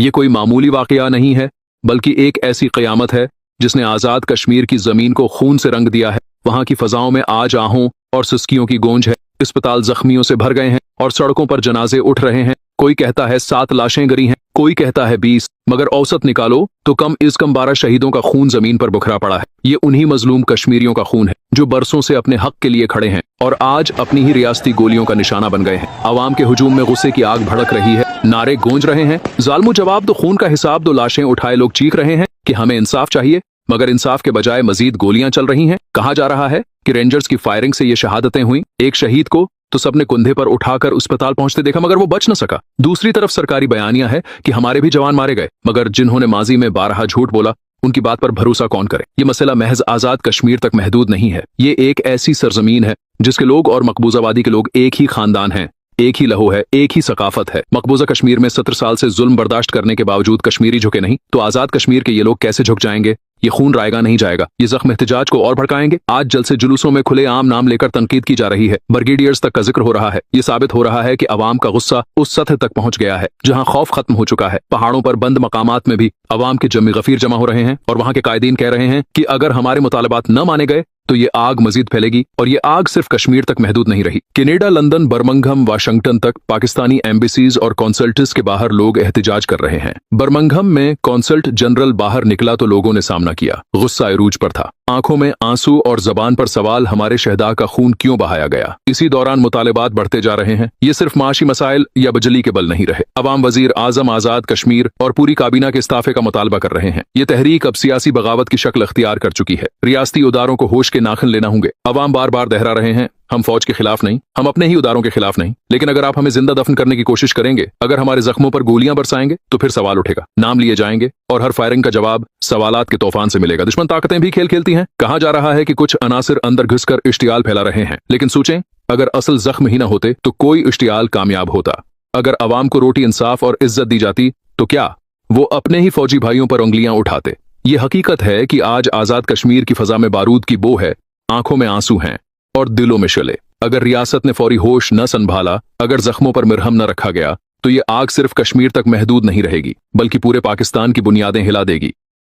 ये कोई मामूली वाकया नहीं है, बल्कि एक ऐसी क़यामत है जिसने आज़ाद कश्मीर की ज़मीन को खून से रंग दिया है। वहाँ की फ़ज़ाओं में आज आहों और सिसकियों की गूंज है। अस्पताल जख्मियों से भर गए हैं और सड़कों पर जनाजे उठ रहे हैं। कोई कहता है 7 लाशें गिरी हैं, कोई कहता है 20, मगर औसत निकालो तो कम इस कम 12 शहीदों का खून जमीन पर बिखरा पड़ा है। ये उन्हीं मजलूम कश्मीरियों का खून है जो बरसों से अपने हक के लिए खड़े हैं और आज अपनी ही रियासती गोलियों का निशाना बन गए हैं। आवाम के हुजूम में गुस्से की आग भड़क रही है, नारे गूंज रहे हैं, जालिमो जवाब दो, खून का हिसाब दो। लाशें उठाए लोग चीख रहे हैं कि हमें इंसाफ चाहिए, मगर इंसाफ के बजाय मजीद गोलियां चल रही हैं। कहा जा रहा है कि रेंजर्स की फायरिंग से ये शहादतें हुई। एक शहीद को तो सबने कंधे पर उठाकर अस्पताल पहुंचते देखा, मगर वो बच न सका। दूसरी तरफ सरकारी बयानियां है कि हमारे भी जवान मारे गए, मगर जिन्होंने माजी में 12 झूठ बोला उनकी बात पर भरोसा कौन करे। ये मसला महज आजाद कश्मीर तक महदूद नहीं है। ये एक ऐसी सरजमीन है जिसके लोग और मकबूजावादी के लोग एक ही खानदान हैं, एक ही लहू है, एक ही सकाफत है। मकबूजा कश्मीर में 17 साल से जुल्म बर्दाश्त करने के बावजूद कश्मीरी झुके नहीं, तो आजाद कश्मीर के ये लोग कैसे झुक जाएंगे? ये खून रायगा नहीं जाएगा। ये जख्म एहतजाज को और भड़काएंगे। आज जलसे जुलूसों में खुले आम नाम लेकर तनकीद की जा रही है, ब्रिगेडियर्स तक का जिक्र हो रहा है। ये साबित हो रहा है कि अवाम का गुस्सा उस सतह तक पहुंच गया है जहां खौफ खत्म हो चुका है। पहाड़ों पर बंद मकामात में भी अवाम के जमी गफीर जमा हो रहे हैं और वहां के कायदीन कह रहे हैं कि अगर हमारे मुतालबात न माने गए तो ये आग मजीद फैलेगी। और ये आग सिर्फ कश्मीर तक महदूद नहीं रही। कनाडा, लंदन, बर्मिंघम, वाशिंगटन तक पाकिस्तानी एम्बेसीज और कॉन्सल्टेट्स के बाहर लोग एहतजाज कर रहे हैं। बर्मिंघम में कॉन्सल्ट जनरल बाहर निकला तो लोगों ने सामना किया। गुस्सा अरूज पर था, आंखों में आंसू और जबान पर सवाल, हमारे शहदा का खून क्यों बहाया गया। इसी दौरान मुतालिबात बढ़ते जा रहे हैं। ये सिर्फ माशी मसाइल या बिजली के बल नहीं रहे। अवाम वजीर आजम आजाद कश्मीर और पूरी काबीना के इस्ताफे का मुतालबा कर रहे हैं। ये तहरीक अब सियासी बगावत की शक्ल अख्तियार कर चुकी है। रियासती उदारों को होश के नाखन लेना होंगे। अवाम बार बार दोहरा रहे हैं, हम फौज के खिलाफ नहीं, हम अपने ही उदारों के खिलाफ नहीं, लेकिन अगर आप हमें जिंदा दफन करने की कोशिश करेंगे, अगर हमारे जख्मों पर गोलियां बरसाएंगे तो फिर सवाल उठेगा, नाम लिए जाएंगे और हर फायरिंग का जवाब सवालात के तूफान से मिलेगा। दुश्मन ताकतें भी खेल खेलती हैं। कहा जा रहा है कि कुछ अनासिर अंदर घुसकर इश्तियाल फैला रहे हैं, लेकिन सोचें, अगर असल जख्म ही न होते तो कोई इश्तियाल कामयाब होता। अगर अवाम को रोटी, इंसाफ और इज्जत दी जाती तो क्या वो अपने ही फौजी भाइयों पर उंगलियां उठाते? ये हकीकत है कि आज आजाद कश्मीर की फजा में बारूद की बो है, आंखों में आंसू हैं और दिलों में शले। अगर रियासत ने फौरी होश न संभाला, अगर जख्मों पर मरहम न रखा गया, तो ये आग सिर्फ कश्मीर तक महदूद नहीं रहेगी, बल्कि पूरे पाकिस्तान की बुनियादें हिला देगी।